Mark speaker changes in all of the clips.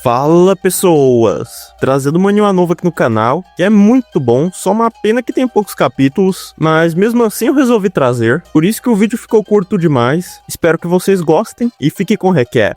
Speaker 1: Fala pessoas, trazendo uma anime nova aqui no canal, que é muito bom, só uma pena que tem poucos capítulos, mas mesmo assim eu resolvi trazer, por isso que o vídeo ficou curto demais, espero que vocês gostem e fiquem com o recap.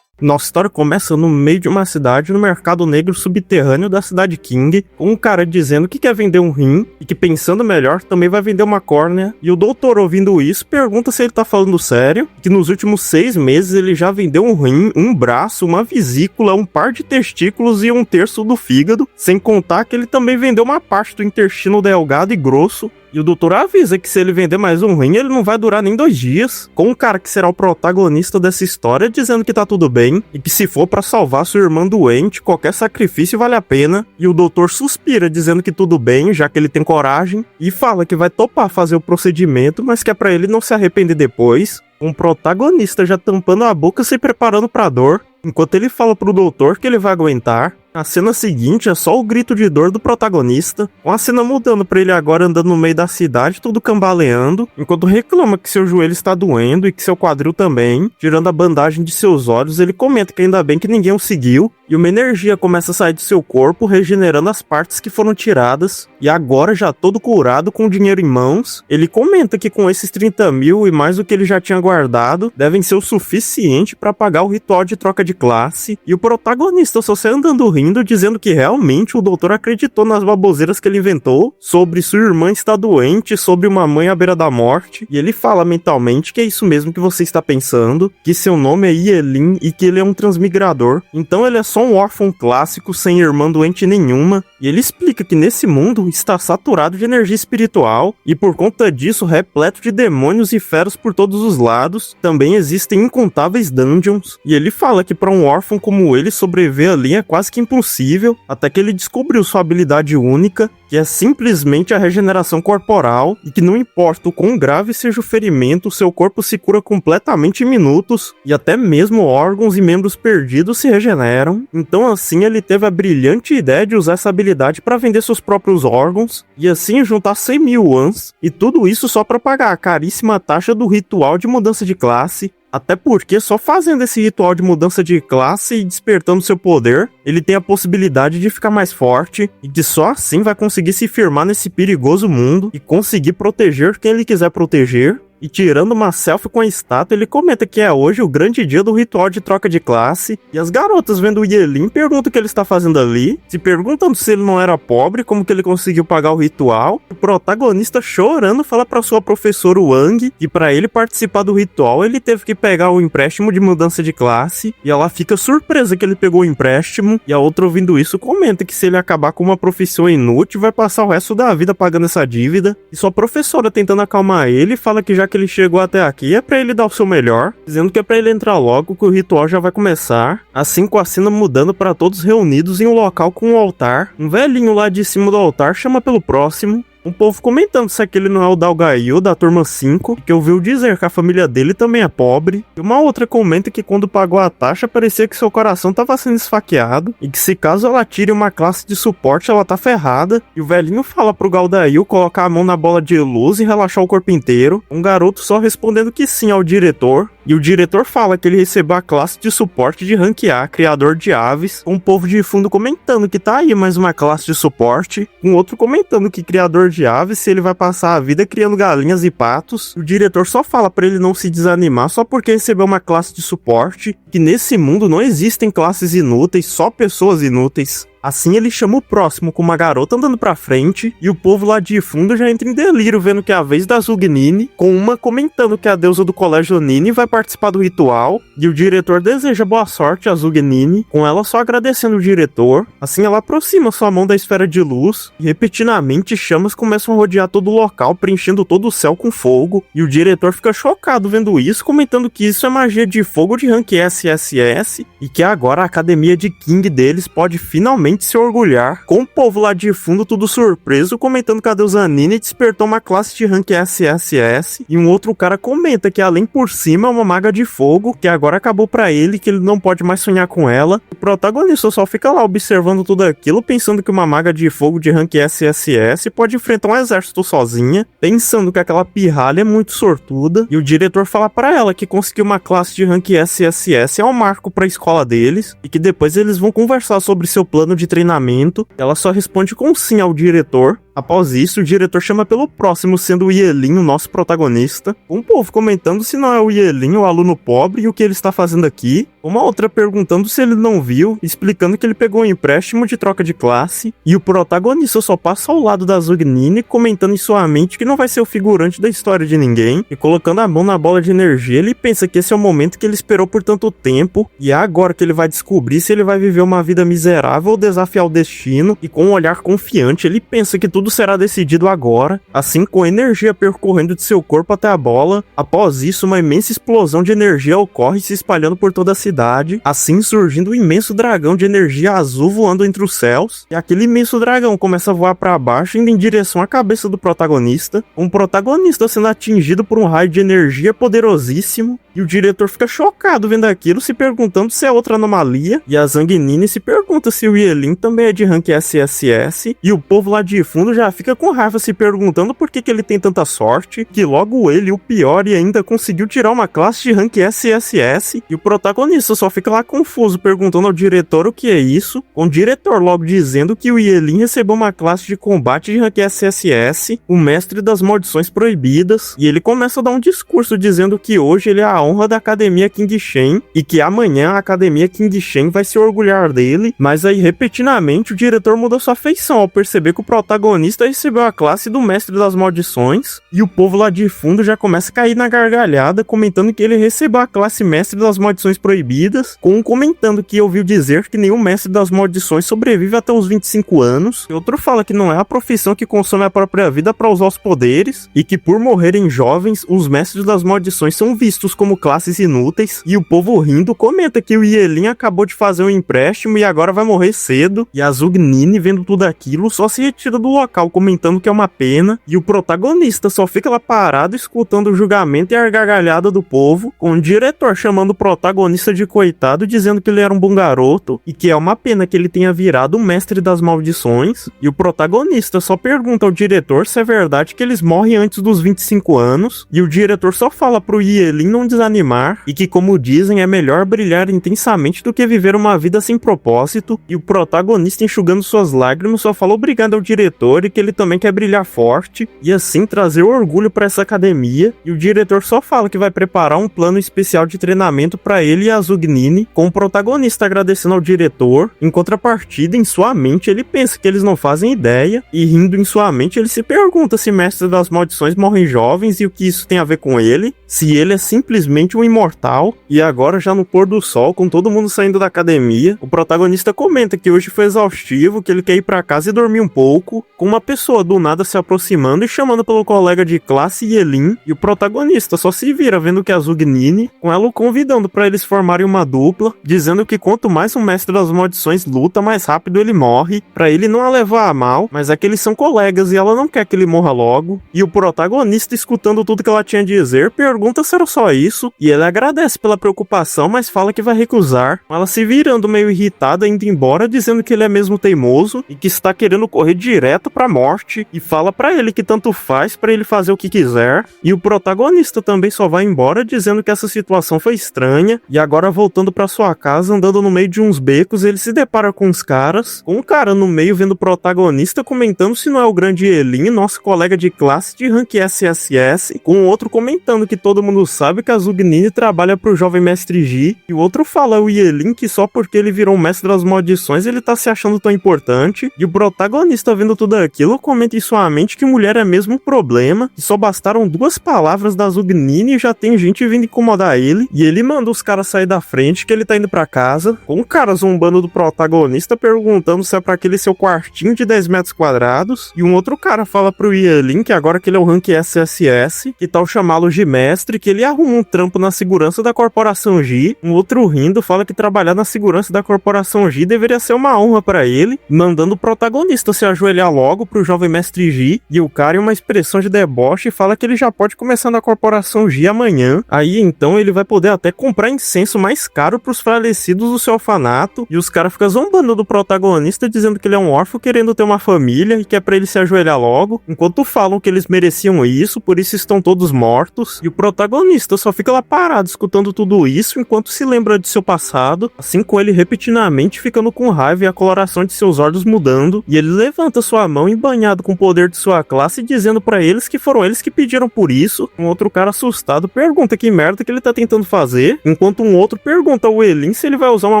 Speaker 1: Nossa história começa no meio de uma cidade no mercado negro subterrâneo da cidade King, com um cara dizendo que quer vender um rim e que pensando melhor também vai vender uma córnea, e o doutor ouvindo isso pergunta se ele tá falando sério, que nos últimos 6 meses ele já vendeu um rim, um braço, uma vesícula, um par de testículos e um terço do fígado, sem contar que ele também vendeu uma parte do intestino delgado e grosso. E o doutor avisa que se ele vender mais um rim, ele não vai durar nem 2 dias, com um cara que será o protagonista dessa história dizendo que tá tudo bem, e que se for pra salvar sua irmã doente, qualquer sacrifício vale a pena, e o doutor suspira dizendo que tudo bem, já que ele tem coragem, e fala que vai topar fazer o procedimento, mas que é pra ele não se arrepender depois, com o protagonista já tampando a boca e se preparando pra dor, enquanto ele fala pro doutor que ele vai aguentar. A cena seguinte é só o grito de dor do protagonista, com a cena mudando pra ele agora andando no meio da cidade, todo cambaleando, enquanto reclama que seu joelho está doendo e que seu quadril também. Tirando a bandagem de seus olhos, ele comenta que ainda bem que ninguém o seguiu, e uma energia começa a sair de seu corpo, regenerando as partes que foram tiradas, e agora já todo curado, com dinheiro em mãos, ele comenta que com esses 30 mil e mais do que ele já tinha guardado, devem ser o suficiente para pagar o ritual de troca de classe, e o protagonista só sai andando rindo, dizendo que realmente o doutor acreditou nas baboseiras que ele inventou, sobre sua irmã estar doente, sobre uma mãe à beira da morte, e ele fala mentalmente que é isso mesmo que você está pensando, que seu nome é Ielin e que ele é um transmigrador, então ele é só um órfão clássico sem irmã doente nenhuma, e ele explica que nesse mundo está saturado de energia espiritual, e por conta disso repleto de demônios e feras por todos os lados, também existem incontáveis dungeons, e ele fala que para um órfão como ele sobreviver ali é quase que impossível, até que ele descobriu sua habilidade única, que é simplesmente a regeneração corporal, e que não importa o quão grave seja o ferimento, seu corpo se cura completamente em minutos, e até mesmo órgãos e membros perdidos se regeneram. Então assim ele teve a brilhante ideia de usar essa habilidade para vender seus próprios órgãos, e assim juntar 100 mil wons, e tudo isso só para pagar a caríssima taxa do ritual de mudança de classe. Até porque só fazendo esse ritual de mudança de classe e despertando seu poder, ele tem a possibilidade de ficar mais forte, e que só assim vai conseguir se firmar nesse perigoso mundo e conseguir proteger quem ele quiser proteger. E tirando uma selfie com a estátua, ele comenta que é hoje o grande dia do ritual de troca de classe, e as garotas vendo o Ielin perguntam o que ele está fazendo ali, se perguntando se ele não era pobre, como que ele conseguiu pagar o ritual. O protagonista chorando fala para sua professora Wang que para ele participar do ritual ele teve que pegar o empréstimo de mudança de classe, e ela fica surpresa que ele pegou o empréstimo, e a outra ouvindo isso comenta que se ele acabar com uma profissão inútil vai passar o resto da vida pagando essa dívida, e sua professora tentando acalmar ele fala que já que ele chegou até aqui é pra ele dar o seu melhor, dizendo que é pra ele entrar logo que o ritual já vai começar, assim com a cena mudando pra todos reunidos em um local com um altar. Um velhinho lá de cima do altar chama pelo próximo, um povo comentando se aquele não é o Dalgail da turma 5, que ouviu dizer que a família dele também é pobre, e uma outra comenta que quando pagou a taxa parecia que seu coração estava sendo esfaqueado, e que se caso ela tire uma classe de suporte ela tá ferrada, e o velhinho fala pro Galdail colocar a mão na bola de luz e relaxar o corpo inteiro, um garoto só respondendo que sim ao diretor, e o diretor fala que ele recebeu a classe de suporte de rank A, criador de aves, com um povo de fundo comentando que tá aí mais uma classe de suporte, um outro comentando que criador de aves se ele vai passar a vida criando galinhas e patos. O diretor só fala pra ele não se desanimar só porque recebeu uma classe de suporte, que nesse mundo não existem classes inúteis, só pessoas inúteis. Assim ele chama o próximo com uma garota andando pra frente, e o povo lá de fundo já entra em delírio vendo que é a vez da Zugnini, com uma comentando que a deusa do colégio Nini vai participar do ritual, e o diretor deseja boa sorte a Zugnini, com ela só agradecendo o diretor. Assim ela aproxima sua mão da esfera de luz, e repentinamente chamas começam a rodear todo o local, preenchendo todo o céu com fogo, e o diretor fica chocado vendo isso, comentando que isso é magia de fogo de rank SSS, e que agora a academia de King deles pode finalmente se orgulhar, com o povo lá de fundo tudo surpreso, comentando que a deusa Nini despertou uma classe de rank SSS, e um outro cara comenta que além por cima é uma maga de fogo, que agora acabou pra ele, que ele não pode mais sonhar com ela. O protagonista só fica lá observando tudo aquilo, pensando que uma maga de fogo de rank SSS pode enfrentar um exército sozinha, pensando que aquela pirralha é muito sortuda, e o diretor fala pra ela que conseguiu uma classe de rank SSS esse é um marco pra escola deles e que depois eles vão conversar sobre seu plano de treinamento. Ela só responde com sim ao diretor. Após isso, o diretor chama pelo próximo, sendo o Yelin o nosso protagonista, com o povo comentando se não é o Yelin o aluno pobre e o que ele está fazendo aqui, uma outra perguntando se ele não viu, explicando que ele pegou um empréstimo de troca de classe, e o protagonista só passa ao lado da Zugnini, comentando em sua mente que não vai ser o figurante da história de ninguém, e colocando a mão na bola de energia, ele pensa que esse é o momento que ele esperou por tanto tempo, e é agora que ele vai descobrir se ele vai viver uma vida miserável ou desafiar o destino, e com um olhar confiante, ele pensa que tudo será decidido agora, assim com energia percorrendo de seu corpo até a bola. Após isso, uma imensa explosão de energia ocorre se espalhando por toda a cidade, assim surgindo um imenso dragão de energia azul voando entre os céus, e aquele imenso dragão começa a voar para baixo, indo em direção à cabeça do protagonista, com o protagonista sendo atingido por um raio de energia poderosíssimo, e o diretor fica chocado vendo aquilo, se perguntando se é outra anomalia, e a Zangnini se pergunta se o Yelin também é de rank SSS, e o povo lá de fundo já fica com raiva se perguntando por que ele tem tanta sorte, que logo ele, o pior, e ainda conseguiu tirar uma classe de rank SSS, e o protagonista só fica lá confuso perguntando ao diretor o que é isso, com o diretor logo dizendo que o Yelin recebeu uma classe de combate de rank SSS, o mestre das maldições proibidas, e ele começa a dar um discurso dizendo que hoje ele é a honra da Academia King Shen, e que amanhã a Academia King Shen vai se orgulhar dele, mas aí repentinamente o diretor muda sua feição ao perceber que o protagonista recebeu a classe do mestre das maldições, e o povo lá de fundo já começa a cair na gargalhada, comentando que ele recebeu a classe mestre das maldições proibidas, com um comentando que ouviu dizer que nenhum mestre das maldições sobrevive até os 25 anos, e outro fala que não é a profissão que consome a própria vida para usar os poderes, e que por morrerem jovens, os mestres das maldições são vistos como classes inúteis, e o povo rindo comenta que o Yelin acabou de fazer um empréstimo e agora vai morrer cedo, e a Zugnini, vendo tudo aquilo, só se retira do local comentando que é uma pena, e o protagonista só fica lá parado escutando o julgamento e a gargalhada do povo, com o diretor chamando o protagonista de coitado, dizendo que ele era um bom garoto, e que é uma pena que ele tenha virado o mestre das maldições, e o protagonista só pergunta ao diretor se é verdade que eles morrem antes dos 25 anos, e o diretor só fala pro Yelin não desanimar, e que como dizem é melhor brilhar intensamente do que viver uma vida sem propósito, e o protagonista enxugando suas lágrimas só fala obrigado ao diretor e que ele também quer brilhar forte, e assim trazer orgulho para essa academia, e o diretor só fala que vai preparar um plano especial de treinamento para ele e a Zugnini, com o protagonista agradecendo ao diretor. Em contrapartida, em sua mente ele pensa que eles não fazem ideia, e rindo em sua mente ele se pergunta se mestres das maldições morrem jovens e o que isso tem a ver com ele, se ele é simplesmente um imortal. E agora, já no pôr do sol, com todo mundo saindo da academia, o protagonista comenta que hoje foi exaustivo, que ele quer ir pra casa e dormir um pouco, com uma pessoa do nada se aproximando e chamando pelo colega de classe Yelin, e o protagonista só se vira vendo que a Zugnini, com ela o convidando para eles formarem uma dupla, dizendo que quanto mais um mestre das maldições luta, mais rápido ele morre, para ele não a levar a mal, mas é que eles são colegas e ela não quer que ele morra logo, e o protagonista, escutando tudo que ela tinha a dizer, pergunta se era só isso, e ele agradece pela preocupação, mas fala que vai recusar, ela se virando meio irritada, indo embora, dizendo que ele é mesmo teimoso, e que está querendo correr direto pra morte, e fala pra ele que tanto faz pra ele fazer o que quiser, e o protagonista também só vai embora, dizendo que essa situação foi estranha, e agora voltando pra sua casa, andando no meio de uns becos, ele se depara com uns caras, com um cara no meio vendo o protagonista comentando se não é o grande Yelin, nosso colega de classe de rank SSS, com o outro comentando que todo mundo sabe que a Zugnini trabalha pro jovem mestre Ji, e o outro fala o Yelin que só porque ele virou um mestre das maldições ele tá se achando tão importante, e o protagonista vendo tudo aquilo comenta em sua mente que mulher é mesmo um problema, que só bastaram 2 palavras da Zugnini e já tem gente vindo incomodar ele, e ele manda os caras sair da frente que ele tá indo pra casa, com o cara zombando do protagonista perguntando se é pra aquele seu quartinho de 10 metros quadrados, e um outro cara fala pro Yelin que agora que ele é o rank SSS, que tal chamá-lo de mestre, que ele arruma um trampo na segurança da corporação Ji, um outro rindo fala que trabalhar na segurança da corporação Ji deveria ser uma honra pra ele, mandando o protagonista se ajoelhar logo logo pro jovem mestre Ji, e o cara, em uma expressão de deboche, fala que ele já pode começar na corporação Ji amanhã. Aí então ele vai poder até comprar incenso mais caro pros falecidos do seu orfanato, e os caras ficam zombando do protagonista, dizendo que ele é um órfão querendo ter uma família e que é pra ele se ajoelhar logo, enquanto falam que eles mereciam isso, por isso estão todos mortos. E o protagonista só fica lá parado escutando tudo isso enquanto se lembra de seu passado, assim com ele repetidamente ficando com raiva e a coloração de seus olhos mudando, e ele levanta sua mão embanhado com o poder de sua classe, dizendo pra eles que foram eles que pediram por isso. Um outro cara assustado pergunta que merda que ele tá tentando fazer, enquanto um outro pergunta ao Elin se ele vai usar uma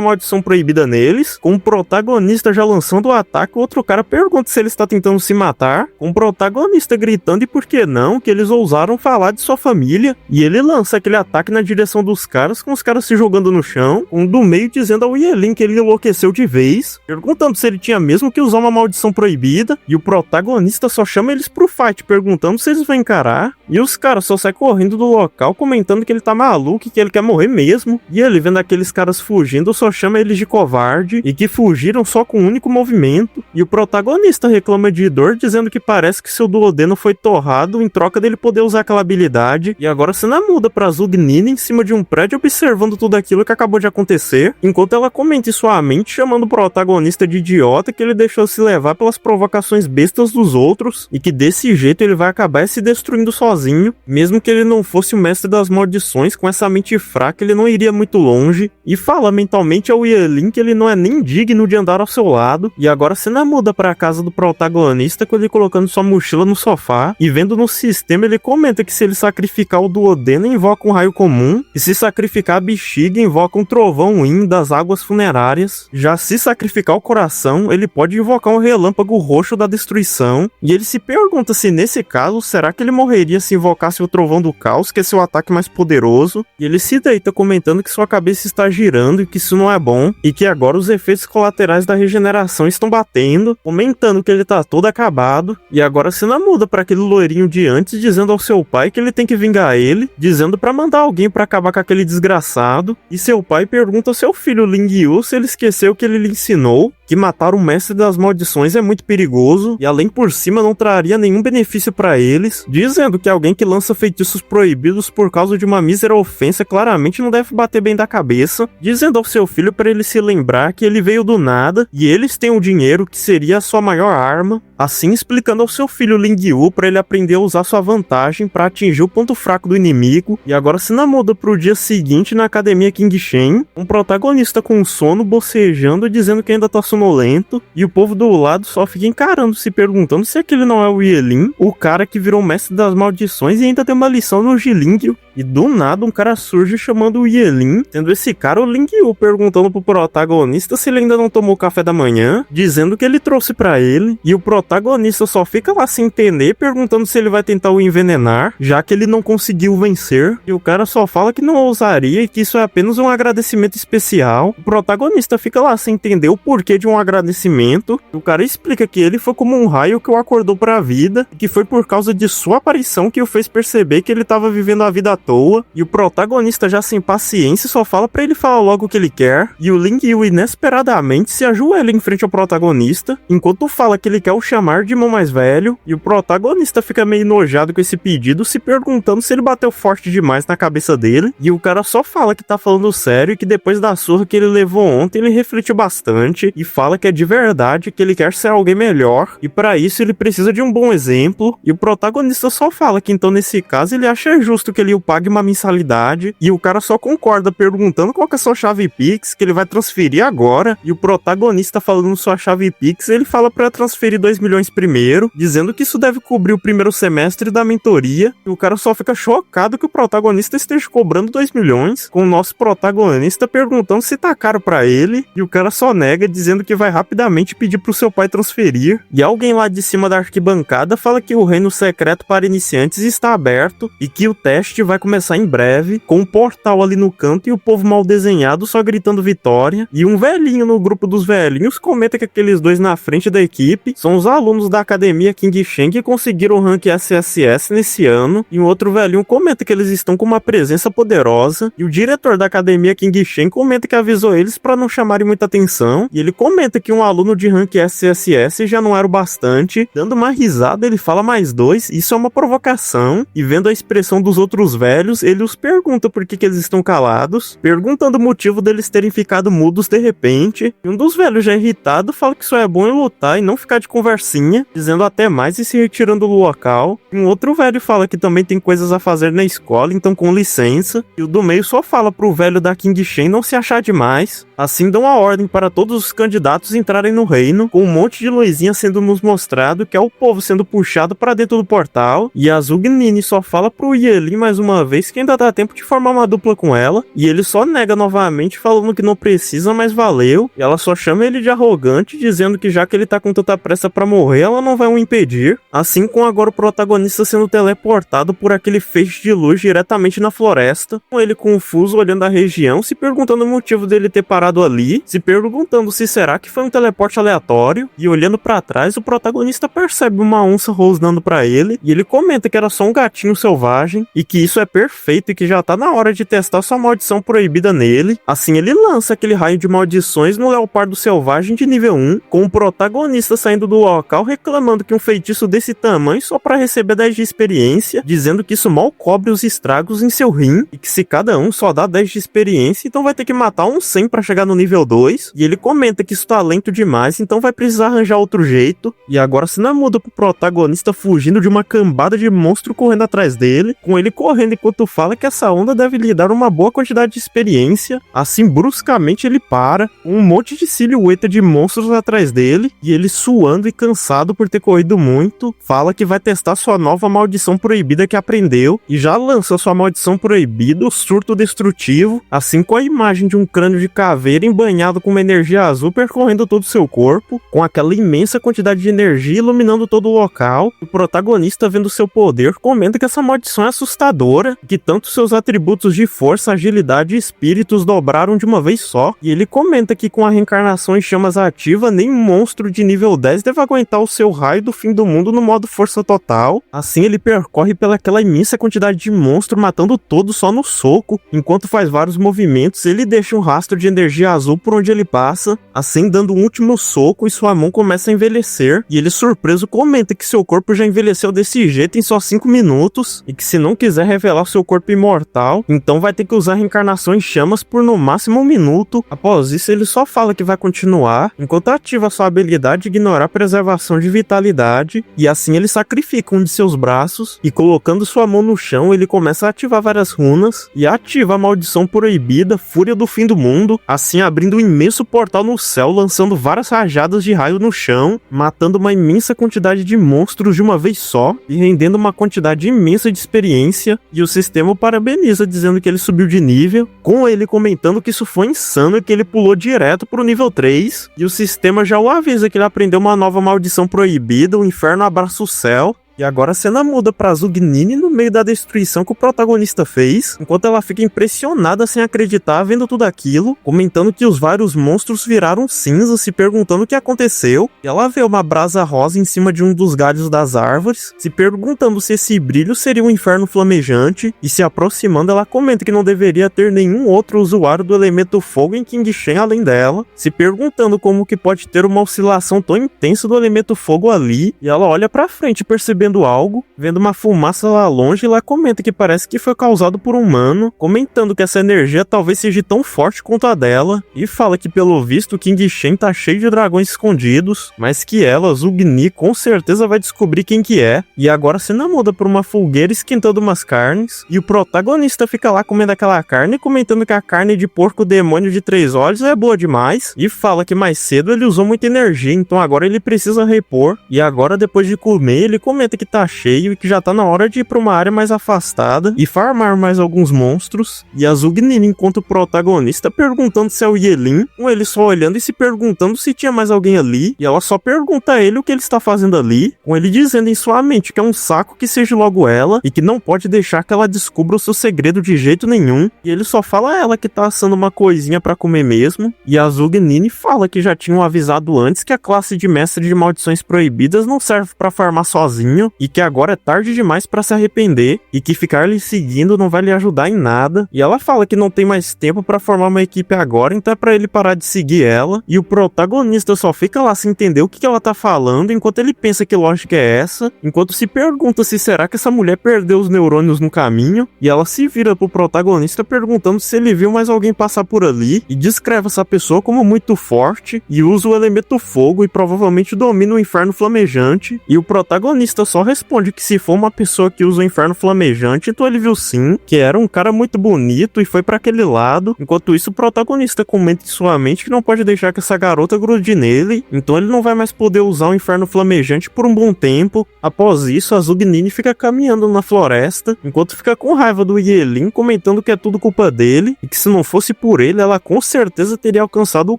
Speaker 1: maldição proibida neles. Com o protagonista já lançando o ataque, o outro cara pergunta se ele está tentando se matar, com o protagonista gritando e por que não, que eles ousaram falar de sua família, e ele lança aquele ataque na direção dos caras, com os caras se jogando no chão, um do meio dizendo ao Yelin que ele enlouqueceu de vez, perguntando se ele tinha mesmo que usar uma maldição proibida, e o protagonista só chama eles pro fight, perguntando se eles vão encarar, e os caras só saem correndo do local, comentando que ele tá maluco e que ele quer morrer mesmo, e ele, vendo aqueles caras fugindo, só chama eles de covarde, e que fugiram só com um único movimento, e o protagonista reclama de dor, dizendo que parece que seu duodeno foi torrado em troca dele poder usar aquela habilidade, e agora a cena muda pra Zugnina em cima de um prédio observando tudo aquilo que acabou de acontecer, enquanto ela comenta em sua mente, chamando o protagonista de idiota, que ele deixou se levar pelas provocações bestas dos outros, e que desse jeito ele vai acabar se destruindo sozinho, mesmo que ele não fosse o mestre das maldições, com essa mente fraca ele não iria muito longe, e fala mentalmente ao Yelin que ele não é nem digno de andar ao seu lado, e agora a cena muda pra casa do protagonista, com ele colocando sua mochila no sofá, e vendo no sistema ele comenta que se ele sacrificar o duodeno invoca um raio comum, e se sacrificar a bexiga invoca um trovão Yin das águas funerárias, já se sacrificar o coração ele pode invocar um relâmpago roxo da destruição, e ele se pergunta se nesse caso será que ele morreria se invocasse o trovão do caos, que é seu ataque mais poderoso, e ele se deita comentando que sua cabeça está girando e que isso não é bom, e que agora os efeitos colaterais da regeneração estão batendo, comentando que ele tá todo acabado, e agora a cena muda para aquele loirinho de antes dizendo ao seu pai que ele tem que vingar ele, dizendo para mandar alguém para acabar com aquele desgraçado, e seu pai pergunta ao seu filho Ling Yu se ele esqueceu o que ele lhe ensinou, que matar o mestre das maldições é muito perigoso, e além por cima não traria nenhum benefício para eles, dizendo que alguém que lança feitiços proibidos por causa de uma mísera ofensa claramente não deve bater bem da cabeça, dizendo ao seu filho para ele se lembrar que ele veio do nada, e eles têm o dinheiro que seria a sua maior arma, assim explicando ao seu filho Ling Yu para ele aprender a usar sua vantagem para atingir o ponto fraco do inimigo. E agora se muda pro dia seguinte na academia King Shen, um protagonista com sono bocejando dizendo que ainda tá sonolento, e o povo do lado só fica encarando, se perguntando se aquele não é o Yelin, o cara que virou mestre das maldições e ainda tem uma lição no Jilingyu. E do nada um cara surge chamando o Yelin, tendo esse cara o Ling Yu perguntando pro protagonista se ele ainda não tomou café da manhã, dizendo que ele trouxe pra ele, e o protagonista só fica lá sem entender, perguntando se ele vai tentar o envenenar, já que ele não conseguiu vencer, e o cara só fala que não ousaria e que isso é apenas um agradecimento especial. O protagonista fica lá sem entender o porquê de um agradecimento, e o cara explica que ele foi como um raio que o acordou pra vida, e que foi por causa de sua aparição que o fez perceber que ele tava vivendo a vida à toa, e o protagonista já sem paciência só fala pra ele falar logo o que ele quer, e o Ling Yu inesperadamente se ajoelha em frente ao protagonista, enquanto fala que ele quer o chamar de irmão mais velho, e o protagonista fica meio enojado com esse pedido, se perguntando se ele bateu forte demais na cabeça dele, e o cara só fala que tá falando sério e que depois da surra que ele levou ontem ele refletiu bastante, e fala que é de verdade, que ele quer ser alguém melhor, e pra isso ele precisa de um bom exemplo, e o protagonista só fala que então nesse caso ele acha justo que ele o pague uma mensalidade, e o cara só concorda perguntando qual que é a sua chave Pix, que ele vai transferir agora, e o protagonista falando sua chave Pix, ele fala pra transferir 2 milhões primeiro, dizendo que isso deve cobrir o primeiro semestre da mentoria, e o cara só fica chocado que o protagonista esteja cobrando 2 milhões, com o nosso protagonista perguntando se tá caro pra ele, e o cara só nega, dizendo que vai rapidamente pedir pro seu pai transferir, e alguém lá de cima da arquibancada fala que o reino secreto para iniciantes está aberto, e que o teste vai começar em breve, com um portal ali no canto e o povo mal desenhado só gritando vitória, e um velhinho no grupo dos velhinhos comenta que aqueles dois na frente da equipe são os alunos da academia King Shen que conseguiram o rank SSS nesse ano, e um outro velhinho comenta que eles estão com uma presença poderosa, e o diretor da academia King Shen comenta que avisou eles para não chamarem muita atenção, e ele comenta comenta que um aluno de rank SSS já não era o bastante. Dando uma risada, ele fala mais 2, isso é uma provocação. E vendo a expressão dos outros velhos, ele os pergunta por que eles estão calados, perguntando o motivo deles terem ficado mudos de repente. E um dos velhos, já irritado, fala que só é bom em lutar e não ficar de conversinha, dizendo até mais e se retirando do local. E um outro velho fala que também tem coisas a fazer na escola, então com licença. E o do meio só fala pro velho da King Shen não se achar demais. Assim dão a ordem para todos os candidatos entrarem no reino, com um monte de luzinha sendo nos mostrado, que é o povo sendo puxado para dentro do portal. E a Zhuge Nini só fala pro Yelin mais uma vez que ainda dá tempo de formar uma dupla com ela, e ele só nega novamente, falando que não precisa, mas valeu. E ela só chama ele de arrogante, dizendo que já que ele tá com tanta pressa pra morrer, ela não vai o impedir. Assim, com agora o protagonista sendo teleportado por aquele feixe de luz diretamente na floresta, com ele confuso olhando a região, se perguntando o motivo dele ter parado ali, se perguntando se será que foi um teleporte aleatório. E olhando pra trás, o protagonista percebe uma onça rosnando pra ele, e ele comenta que era só um gatinho selvagem, e que isso é perfeito e que já tá na hora de testar sua maldição proibida nele. Assim ele lança aquele raio de maldições no leopardo selvagem de nível 1, com o protagonista saindo do local reclamando que um feitiço desse tamanho só pra receber 10 de experiência, dizendo que isso mal cobre os estragos em seu rim, e que se cada um só dá 10 de experiência, então vai ter que matar uns 100 pra chegar no nível 2, e ele comenta que isso tá lento demais, então vai precisar arranjar outro jeito. E agora a cena muda pro protagonista fugindo de uma cambada de monstro correndo atrás dele, com ele correndo enquanto fala que essa onda deve lhe dar uma boa quantidade de experiência. Assim, bruscamente ele para, com um monte de silhueta de monstros atrás dele, e ele suando e cansado por ter corrido muito, fala que vai testar sua nova maldição proibida que aprendeu, e já lança sua maldição proibida, o surto destrutivo, assim com a imagem de um crânio de caveira embanhado com uma energia azul percorrendo todo o seu corpo, com aquela imensa quantidade de energia iluminando todo o local. O protagonista, vendo seu poder, comenta que essa maldição é assustadora, que tanto seus atributos de força, agilidade e espíritos dobraram de uma vez só, e ele comenta que com a reencarnação em chamas ativa, nem um monstro de nível 10 deve aguentar o seu raio do fim do mundo no modo força total. Assim ele percorre pelaquela imensa quantidade de monstro, matando todos só no soco. Enquanto faz vários movimentos, ele deixa um rastro de energia azul por onde ele passa, assim dando um último soco, e sua mão começa a envelhecer, e ele surpreso comenta que seu corpo já envelheceu desse jeito em só 5 minutos, e que se não quiser revelar seu corpo imortal, então vai ter que usar a reencarnação em chamas por no máximo 1 minuto. Após isso ele só fala que vai continuar, enquanto ativa sua habilidade de ignorar a preservação de vitalidade, e assim ele sacrifica um de seus braços, e colocando sua mão no chão ele começa a ativar várias runas, e ativa a maldição proibida, Fúria do Fim do Mundo, assim abrindo um imenso portal no céu, lançando várias rajadas de raio no chão, matando uma imensa quantidade de monstros de uma vez só, e rendendo uma quantidade imensa de experiência, e o sistema o parabeniza dizendo que ele subiu de nível, com ele comentando que isso foi insano e que ele pulou direto pro nível 3, e o sistema já o avisa que ele aprendeu uma nova maldição proibida, o inferno abraça o céu. E agora a cena muda pra Zhuge Nini no meio da destruição que o protagonista fez, enquanto ela fica impressionada sem acreditar vendo tudo aquilo, comentando que os vários monstros viraram cinza, se perguntando o que aconteceu, e ela vê uma brasa rosa em cima de um dos galhos das árvores, se perguntando se esse brilho seria um inferno flamejante, e se aproximando ela comenta que não deveria ter nenhum outro usuário do elemento fogo em King Shen além dela, se perguntando como que pode ter uma oscilação tão intensa do elemento fogo ali, e ela olha pra frente percebendo algo, vendo uma fumaça lá longe, e ela comenta que parece que foi causado por um humano, comentando que essa energia talvez seja tão forte quanto a dela, e fala que pelo visto King Shen tá cheio de dragões escondidos, mas que ela, Zhuge Ni, com certeza vai descobrir quem que é. E agora a cena muda por uma fogueira esquentando umas carnes, e o protagonista fica lá comendo aquela carne, comentando que a carne de porco demônio de 3 olhos é boa demais, e fala que mais cedo ele usou muita energia, então agora ele precisa repor, e agora depois de comer ele comenta que tá cheio e que já tá na hora de ir pra uma área mais afastada e farmar mais alguns monstros. E a Zhuge Nini encontra o protagonista perguntando se é o Yelin, com ele só olhando e se perguntando se tinha mais alguém ali, e ela só pergunta a ele o que ele está fazendo ali, com ele dizendo em sua mente que é um saco que seja logo ela e que não pode deixar que ela descubra o seu segredo de jeito nenhum, e ele só fala a ela que tá assando uma coisinha pra comer mesmo. E a Zhuge Nini fala que já tinham avisado antes que a classe de mestre de maldições proibidas não serve pra farmar sozinha, caminho e que agora é tarde demais pra se arrepender e que ficar lhe seguindo não vai lhe ajudar em nada. E ela fala que não tem mais tempo pra formar uma equipe agora, então é pra ele parar de seguir ela. E o protagonista só fica lá sem entender o que ela tá falando, enquanto ele pensa que lógica é essa, enquanto se pergunta se será que essa mulher perdeu os neurônios no caminho. E ela se vira pro protagonista perguntando se ele viu mais alguém passar por ali e descreve essa pessoa como muito forte e usa o elemento fogo e provavelmente domina o inferno flamejante. E o protagonista só responde que se for uma pessoa que usa o inferno flamejante, então ele viu sim, que era um cara muito bonito e foi pra aquele lado. Enquanto isso, o protagonista comenta em sua mente que não pode deixar que essa garota grude nele, então ele não vai mais poder usar o inferno flamejante por um bom tempo. Após isso, a Zugnini fica caminhando na floresta, enquanto fica com raiva do Yelin, comentando que é tudo culpa dele, e que se não fosse por ele, ela com certeza teria alcançado o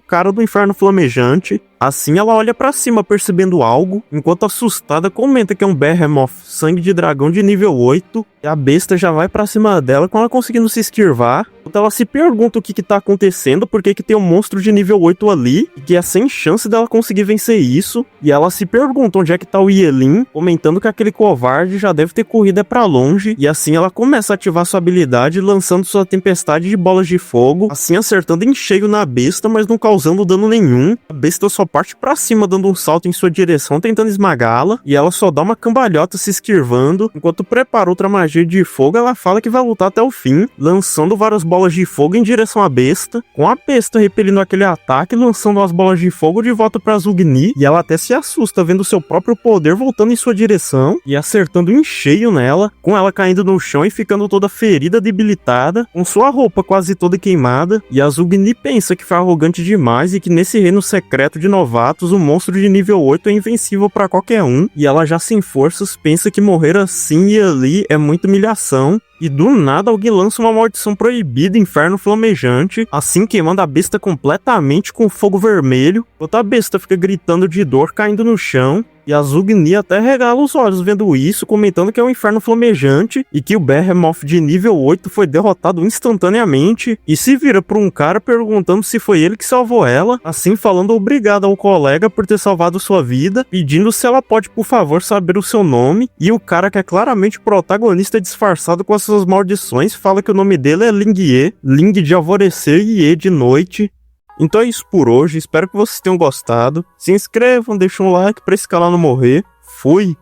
Speaker 1: cara do inferno flamejante. Assim ela olha pra cima percebendo algo, enquanto assustada comenta que é um Behemoth sangue de dragão de nível 8, e a besta já vai pra cima dela com ela conseguindo se esquivar. Então ela se pergunta o que tá acontecendo, porque que tem um monstro de nível 8 ali, e que é sem chance dela conseguir vencer isso. E ela se pergunta onde é que tá o Yelin, comentando que aquele covarde já deve ter corrido pra longe, e assim ela começa a ativar sua habilidade, lançando sua tempestade de bolas de fogo, assim acertando em cheio na besta, mas não causando dano nenhum. A besta só parte pra cima dando um salto em sua direção, tentando esmagá-la, e ela só dá uma cambalhota se esquivando. Enquanto prepara outra magia de fogo, ela fala que vai lutar até o fim, lançando várias bolas de fogo em direção à besta, com a besta repelindo aquele ataque, lançando as bolas de fogo de volta pra Zugni, e ela até se assusta vendo seu próprio poder voltando em sua direção e acertando em cheio nela, com ela caindo no chão e ficando toda ferida, debilitada, com sua roupa quase toda queimada. E a Zugni pensa que foi arrogante demais e que nesse reino secreto de novatos, um monstro de nível 8 é invencível pra qualquer um, e ela já sem forças pensa que morrer assim e ali é muita humilhação. E do nada alguém lança uma maldição proibida, inferno flamejante, assim queimando a besta completamente com fogo vermelho, enquanto a besta fica gritando de dor caindo no chão. E a Zugni até regala os olhos vendo isso, comentando que é um inferno flamejante e que o Behemoth de nível 8 foi derrotado instantaneamente, e se vira para um cara perguntando se foi ele que salvou ela, assim falando obrigado ao colega por ter salvado sua vida, pedindo se ela pode por favor saber o seu nome. E o cara, que é claramente o protagonista disfarçado com as suas maldições, fala que o nome dele é Ling Ye, Ling de alvorecer e Ye de noite. Então é isso por hoje, espero que vocês tenham gostado. Se inscrevam, deixem um like pra esse canal não morrer. Fui!